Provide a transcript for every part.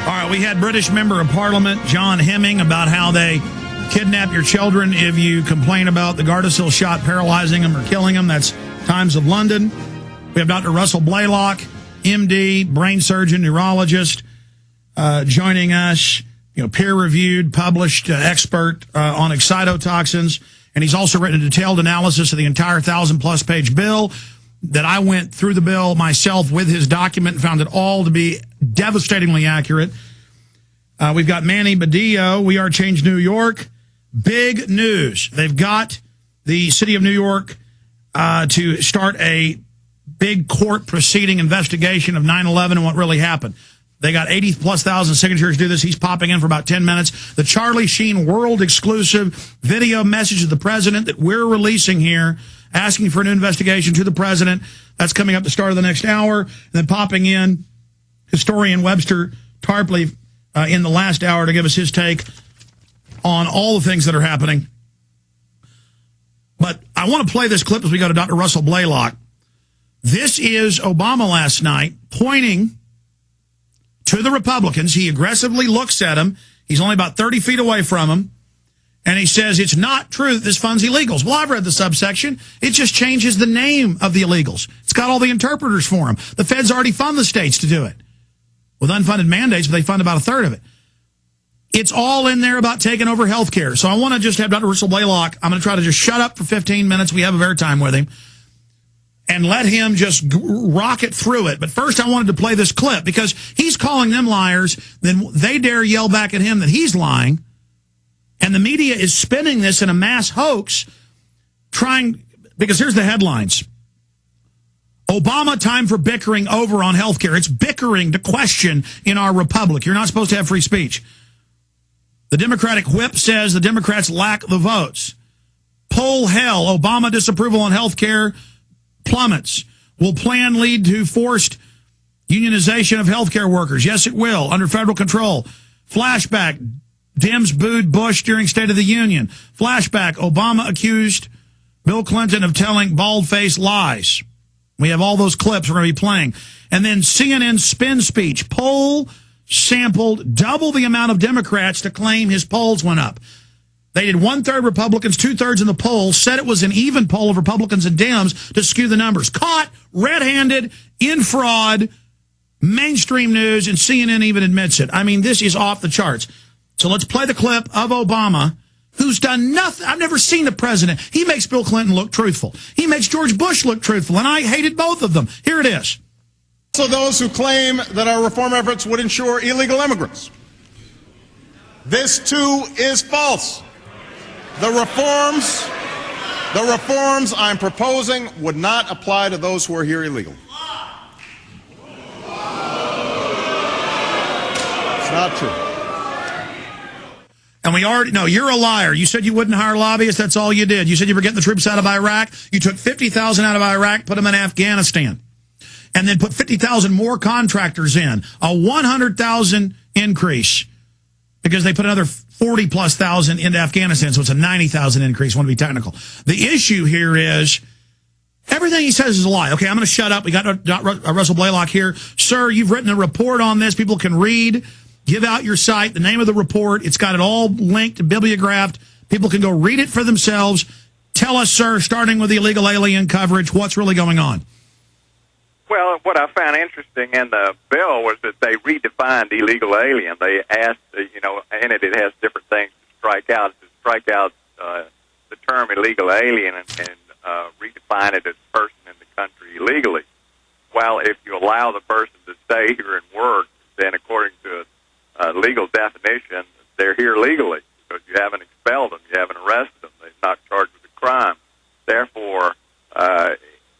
All right, we had British Member of Parliament John Hemming about how they kidnap your children if you complain about the Gardasil shot paralyzing them or killing them. That's Times of London. We have Dr. Russell Blaylock, MD, brain surgeon, neurologist, joining us, peer-reviewed, published expert on excitotoxins. And he's also written a detailed analysis of the entire 1,000-plus page bill that I went through the bill myself with his document and found it all to be devastatingly accurate. We've got Manny Badillo, We Are Change New York. Big news. They've got the city of New York to start a big court proceeding investigation of 9/11 and what really happened. They got 80-plus thousand signatures to do this. He's popping in for about 10 minutes. The Charlie Sheen world-exclusive video message of the president that we're releasing here, asking for an investigation to the president. That's coming up the start of the next hour. And then popping in, historian Webster Tarpley in the last hour to give us his take on all the things that are happening. But I want to play this clip as we go to Dr. Russell Blaylock. This is Obama last night pointing to the Republicans. He aggressively looks at them. He's only about 30 feet away from them. And he says, it's not true that this funds illegals. Well, I've read the subsection. It just changes the name of the illegals. It's got all the interpreters for them. The feds already fund the states to do it with unfunded mandates, but they fund about a third of it. It's all in there about taking over health care. So I want to just have Dr. Russell Blaylock. I'm going to try to just shut up for 15 minutes. We have a airtime with him. And let him just rocket through it. But first I wanted to play this clip because he's calling them liars. Then they dare yell back at him that he's lying. And the media is spinning this in a mass hoax, because here's the headlines. Obama, time for bickering over on health care. It's bickering to question in our republic. You're not supposed to have free speech. The Democratic whip says the Democrats lack the votes. Poll hell, Obama disapproval on health care plummets. Will plan lead to forced unionization of healthcare workers? Yes, it will, under federal control. Flashback, Dems booed Bush during State of the Union. Flashback, Obama accused Bill Clinton of telling bald-faced lies. We have all those clips we're going to be playing. And then CNN spin speech. Poll sampled double the amount of Democrats to claim his polls went up. They did 1/3 Republicans, 2/3 in the poll, said it was an even poll of Republicans and Dems to skew the numbers. Caught red-handed in fraud, mainstream news, and CNN even admits it. I mean, this is off the charts. So let's play the clip of Obama, who's done nothing. I've never seen a president. He makes Bill Clinton look truthful. He makes George Bush look truthful, and I hated both of them. Here it is. So those who claim that our reform efforts would ensure illegal immigrants. This, too, is false. The reforms I'm proposing would not apply to those who are here illegally. It's not true. And we already know you're a liar. You said you wouldn't hire lobbyists. That's all you did. You said you were getting the troops out of Iraq. You took 50,000 out of Iraq, put them in Afghanistan, and then put 50,000 more contractors in. A 100,000 increase because they put another 40-plus thousand into Afghanistan, so it's a 90,000 increase. I want to be technical. The issue here is everything he says is a lie. Okay, I'm going to shut up. We got Russell Blaylock here. Sir, you've written a report on this. People can read. Give out your site, the name of the report. It's got it all linked, bibliographed. People can go read it for themselves. Tell us, sir, starting with the illegal alien coverage, what's really going on? Well, what I found interesting in the bill was that they redefined illegal alien. They asked, in it has different things to strike out. To strike out the term illegal alien and redefine it as person in the country illegally. Well, if you allow the person to stay here and work, then according to a legal definition, they're here legally because you haven't expelled them, you haven't arrested them, they're not charged with a crime. Therefore,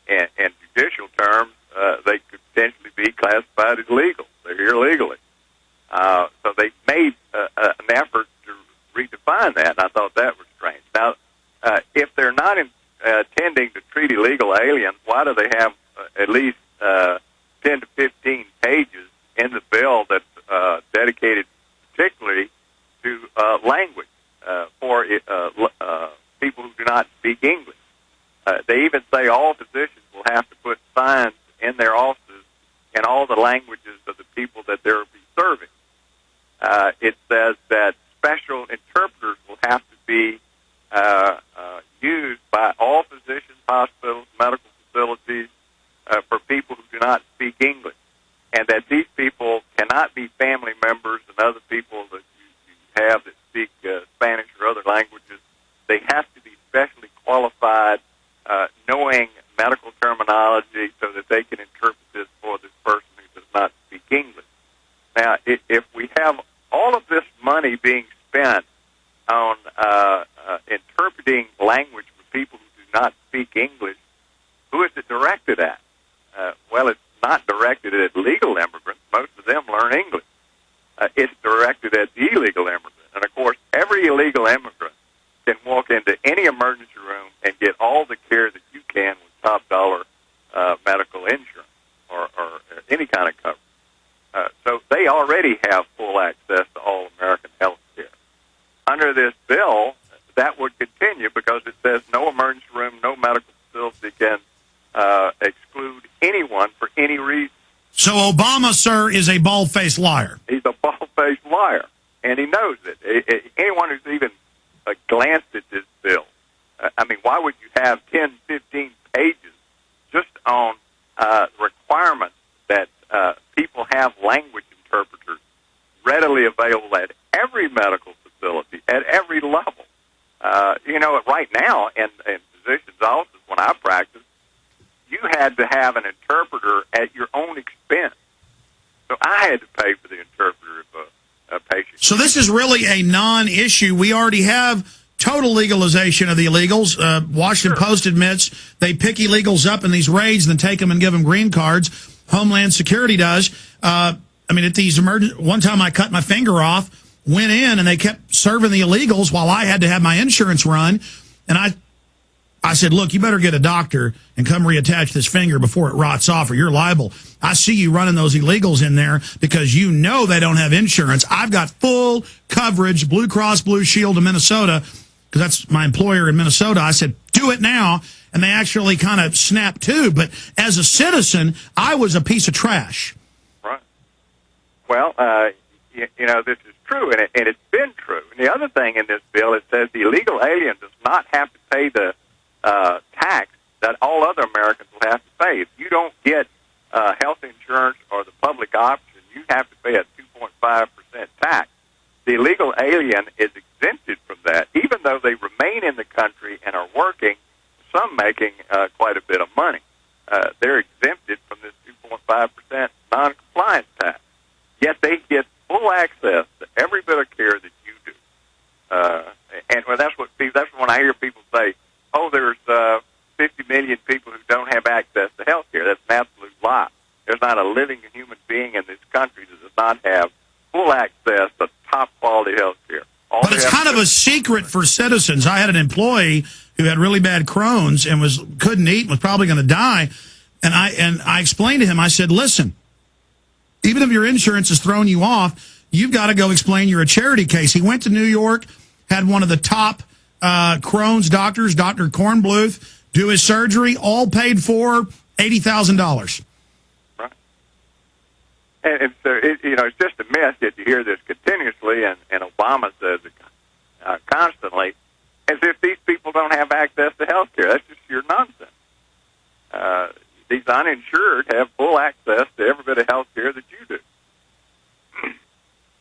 in judicial terms, they could potentially be classified as legal. They're here legally. So they made an effort to redefine that, and I thought that was strange. Now, if they're not intending to treat illegal aliens, why do they have at least 10 to 15 pages in the bill that's dedicated particularly to language for people who do not speak English? They even say all physicians will have to put signs in their offices in all the languages of the people that they'll be serving. it says that special interpreters will have to be used by all physicians, hospitals, medical facilities for people who do not speak English, and that these people cannot be family members and other people that you have that speak Spanish or other languages. They have to be specially qualified, knowing medical terminology so that they can interpret this for this person who does not speak English. Now, if we have all of this money being spent on interpreting language for people who do not speak English, who is it directed at? Well, it's not directed at legal immigrants. Most of them learn English. It's directed at the illegal immigrant. And, of course, every illegal immigrant can walk into any emergency room and get all the care that you can with top-dollar medical insurance or any kind of coverage. So they already have full access to all American health care. Under this bill, that would continue because it says no emergency room, no medical facility can exclude anyone for any reason. So Obama, sir, is a bald-faced liar. He's a bald-faced liar, and he knows it. Anyone who's even glanced at this bill, I mean, why would you have 10, 15 pages just on requirements that people have language interpreters readily available at every medical facility, at every level? Right now in physicians' offices, when I practice, you had to have an interpreter at your own expense. So I had to pay for the interpreter if a patient. So this is really a non-issue. We already have total legalization of the illegals. Washington Post admits they pick illegals up in these raids and then take them and give them green cards. Homeland Security does. At these one time I cut my finger off, went in, and they kept serving the illegals while I had to have my insurance run. And I said, look, you better get a doctor and come reattach this finger before it rots off or you're liable. I see you running those illegals in there because you know they don't have insurance. I've got full coverage, Blue Cross Blue Shield of Minnesota, because that's my employer in Minnesota. I said, do it now. And they actually kind of snapped to. But as a citizen, I was a piece of trash. Right. Well, this is true, and it's been true. And the other thing in this bill, it says the illegal alien does not have to pay the tax that all other Americans will have to pay. If you don't get health insurance or the public option, you have to pay a 2.5% tax. The illegal alien is exempted from that, even though they remain in the country and are working, some making quite a bit of money. They're exempted from this 2.5% non-compliance tax. Yet they get full access to every bit of care that you do. That's when I hear people say, oh, there's 50 million people who don't have access to health care. That's an absolute lie. There's not a living human being in this country that does not have full access to top-quality health care. But it's kind of a secret for citizens. I had an employee who had really bad Crohn's and couldn't eat and was probably going to die. And I explained to him, I said, listen, even if your insurance has thrown you off, you've got to go explain you're a charity case. He went to New York, had one of the top Crohn's doctors, Dr. Kornbluth, do his surgery, all paid for, $80,000. Right. And so, it's just a myth that you hear this continuously, and Obama says it constantly, as if these people don't have access to health care. That's just sheer nonsense. These uninsured have full access to every bit of health care that you do.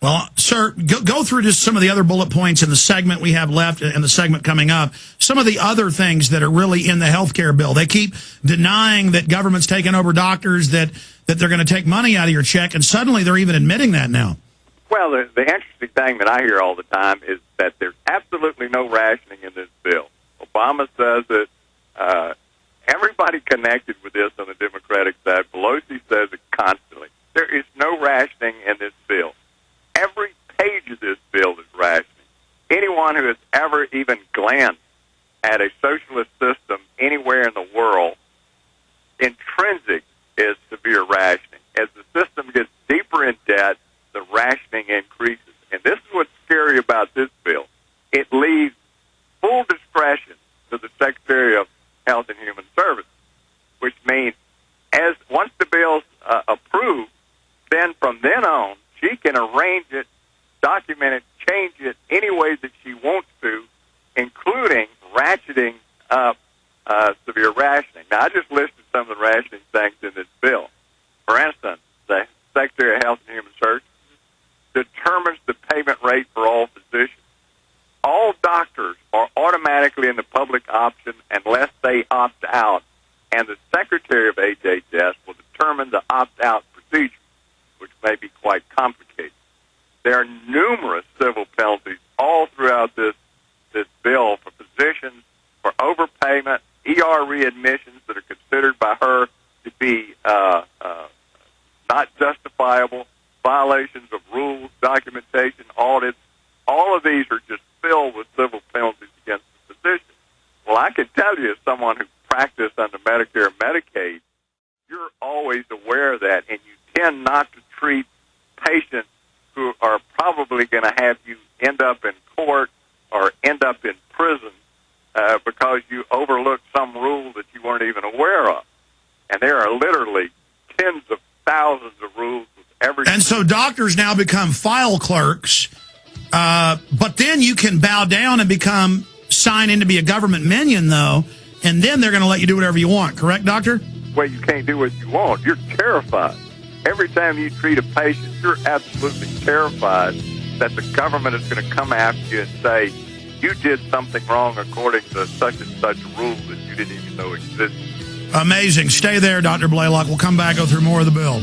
Well, sir, go through just some of the other bullet points in the segment we have left and the segment coming up. Some of the other things that are really in the health care bill. They keep denying that government's taking over doctors, that they're going to take money out of your check, and suddenly they're even admitting that now. Well, the interesting thing that I hear all the time is that there's absolutely no rationing in this bill. Obama says that everybody connected with this on the Democratic side, Pelosi says it constantly. There is no rationing in this bill. Every page of this bill is rationing. Anyone who has ever even glanced at a socialist system anywhere in the world, intrinsic is severe rationing. As the system gets deeper in debt, the rationing increases. And this is what's scary about this bill. It leaves full discretion to the Secretary of Health and Human Services, which means once the bill's approved, then from then on, she can arrange it document it, change it any way that she wants to, including ratcheting up severe rationing. Now, I just listed some of the rationing things in this bill. For instance, the Secretary of Health and Human Services determines the payment rate for all physicians. All doctors are automatically in the public option unless they opt out, and the Secretary of HHS will determine the opt-out procedure, which may be quite complicated. There are numerous civil penalties all throughout this bill for physicians for overpayment, ER readmissions that are considered by her to be not justifiable, violations of rules, documentation, audits. All of these are just filled with civil penalties against the physician. Well, I can tell you as someone who practiced under Medicare and Medicaid, you're always aware of that, and you tend not to treat patients who are probably going to have you end up in court or end up in prison because you overlooked some rule that you weren't even aware of. And there are literally tens of thousands of rules with every. And so doctors now become file clerks, but then you can bow down and sign in to be a government minion, though, and then they're going to let you do whatever you want. Correct, doctor? Well, you can't do what you want. You're terrified. Every time you treat a patient, you're absolutely terrified that the government is going to come after you and say, you did something wrong according to such and such a rule that you didn't even know existed. Amazing. Stay there, Dr. Blaylock. We'll come back, go through more of the bill.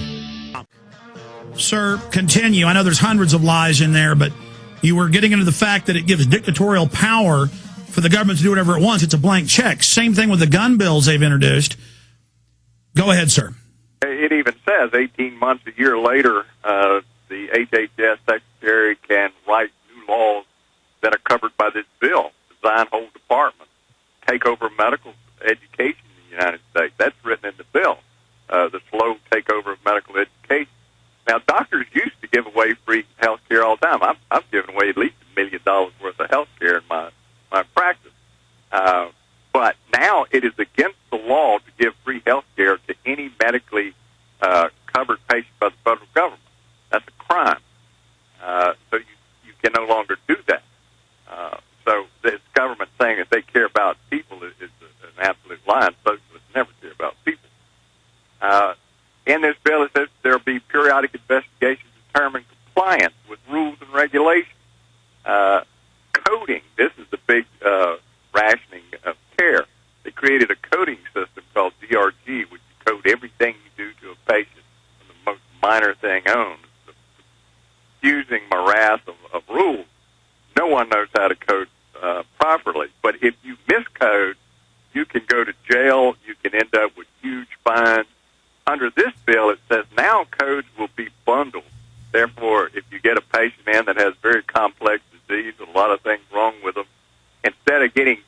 Sir, continue. I know there's hundreds of lies in there, but you were getting into the fact that it gives dictatorial power for the government to do whatever it wants. It's a blank check. Same thing with the gun bills they've introduced. Go ahead, sir. It even says 18 months, a year later, the HHS secretary can write new laws that are covered by this bill, design whole departments, take over medical education in the United States. That's written in the bill, the slow takeover of medical education. Now, doctors used to give away free health care all the time. I've given away at least $1 million worth of health care in my practice. But now it is against the law to give free health care to any medically covered patient by the federal government. That's a crime. So you can no longer do that. So this government saying that they care about people is an absolute lie, and socialists never care about people. In this bill, it says there will be periodic investigations to determine compliance with rules and regulations. Coding, this is the big rationing of care. They created a coding system called DRG, which you code everything you do to a patient, from the most minor thing on, the confusing morass of rules. No one knows how to code properly. But if you miscode, you can go to jail. You can end up with huge fines. Under this bill, it says now codes will be bundled. Therefore, if you get a patient in that has very complex disease and a lot of things wrong with them, instead of getting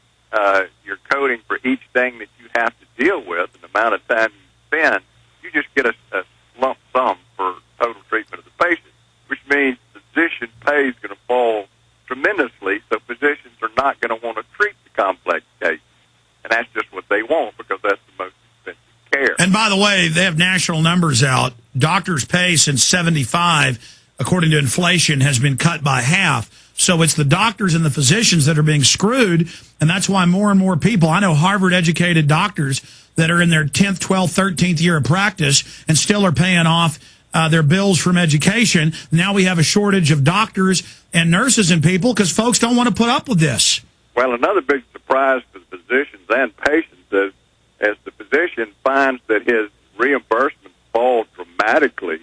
your coding for each thing that you have to deal with and the amount of time you spend, you just get a lump sum for total treatment of the patient, which means physician pay is going to fall tremendously, so physicians are not going to want to treat the complex cases. And that's just what they want because that's the most expensive care. And by the way, they have national numbers out. Doctors' pay since 75, according to inflation, has been cut by half. So it's the doctors and the physicians that are being screwed, and that's why more and more people, I know Harvard-educated doctors that are in their 10th, 12th, 13th year of practice and still are paying off their bills from education. Now we have a shortage of doctors and nurses and people because folks don't want to put up with this. Well, another big surprise to the physicians and patients is as the physician finds that his reimbursements fall dramatically,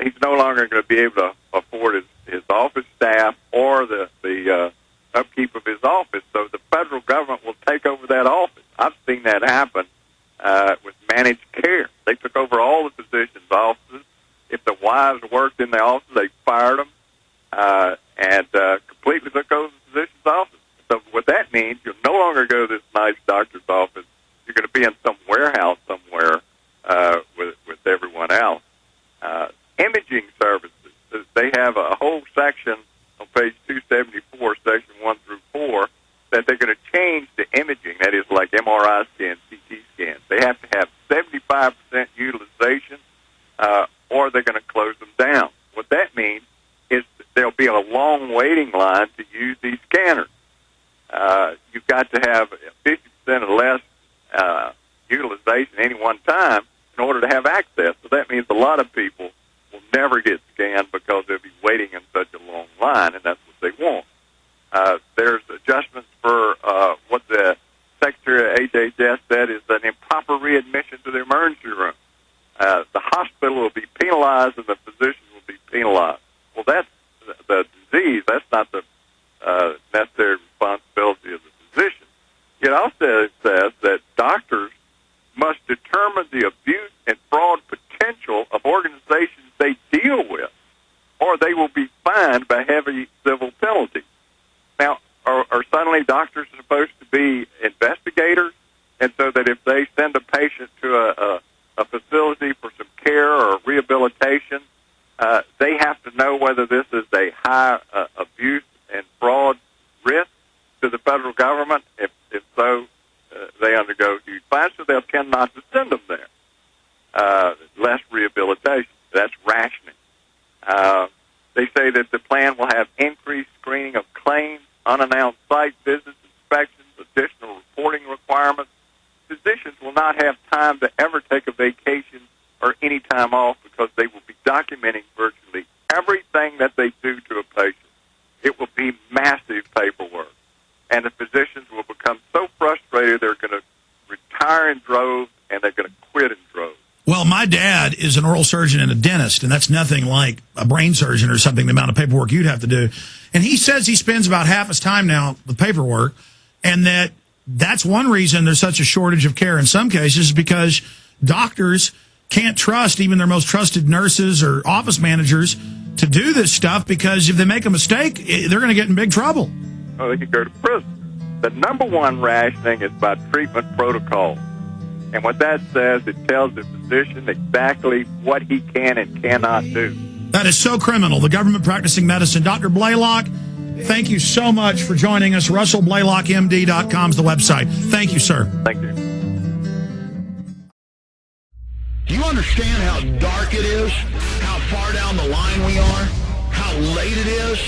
he's no longer going to be able to afford his office staff or the upkeep of his office. So the federal government will take over that office. I've seen that happen with managed care. They took over all the physicians' offices. If the wives worked in the office, they fired them and completely took over the physician's office. So what that means, you'll no longer go to this nice doctor's office. You're going to be in some warehouse somewhere with everyone else. Imaging services. They have a whole section on page 274, section 1 through 4, that they're going to change the imaging. That is like MRI scans, CT scans. They have to have 75% utilization or they're going to close them down. What that means is there'll be a long waiting line to use these scanners. You've got to have 50% or less utilization at any one time in order to have access. So that means a lot of people will never get scanned because they'll be waiting in such a long line, and that's what they want. There's adjustments for what the Secretary of HHS said is an improper readmission to the emergency room. The hospital will be penalized and the physician will be penalized. Well, that's the disease. That's not the necessary responsibility of the physician. It also says that doctors must determine the abuse and fraud potential of organizations they deal with, or they will be fined by heavy civil penalties. Now, are suddenly doctors supposed to be investigators, and so that if they send a patient to a facility for some care or rehabilitation, they have to know whether this is a high abuse and fraud risk to the federal government? If so, they undergo huge fines, so they'll tend not to send them there. Less rehabilitation. That's rationing. They say that the plan will have increased screening of claims, unannounced site visits, inspections, additional reporting requirements. Physicians will not have time to ever take a vacation or any time off because they will be documenting virtually everything that they do to a patient. It will be massive paperwork. And the physicians will become so frustrated they're going to retire in droves and they're going to quit in droves. Well, my dad is an oral surgeon and a dentist, and that's nothing like a brain surgeon or something, the amount of paperwork you'd have to do. And he says he spends about half his time now with paperwork, and that's one reason there's such a shortage of care in some cases, because doctors can't trust even their most trusted nurses or office managers to do this stuff, because if they make a mistake, they're going to get in big trouble. Oh, they could go to prison. The number one rationing is by treatment protocol. And what that says, it tells the physician exactly what he can and cannot do. That is so criminal. The government practicing medicine. Dr. Blaylock, thank you so much for joining us. RussellBlaylockMD.com is the website. Thank you, sir. Thank you. Do you understand how dark it is? How far down the line we are? How late it is?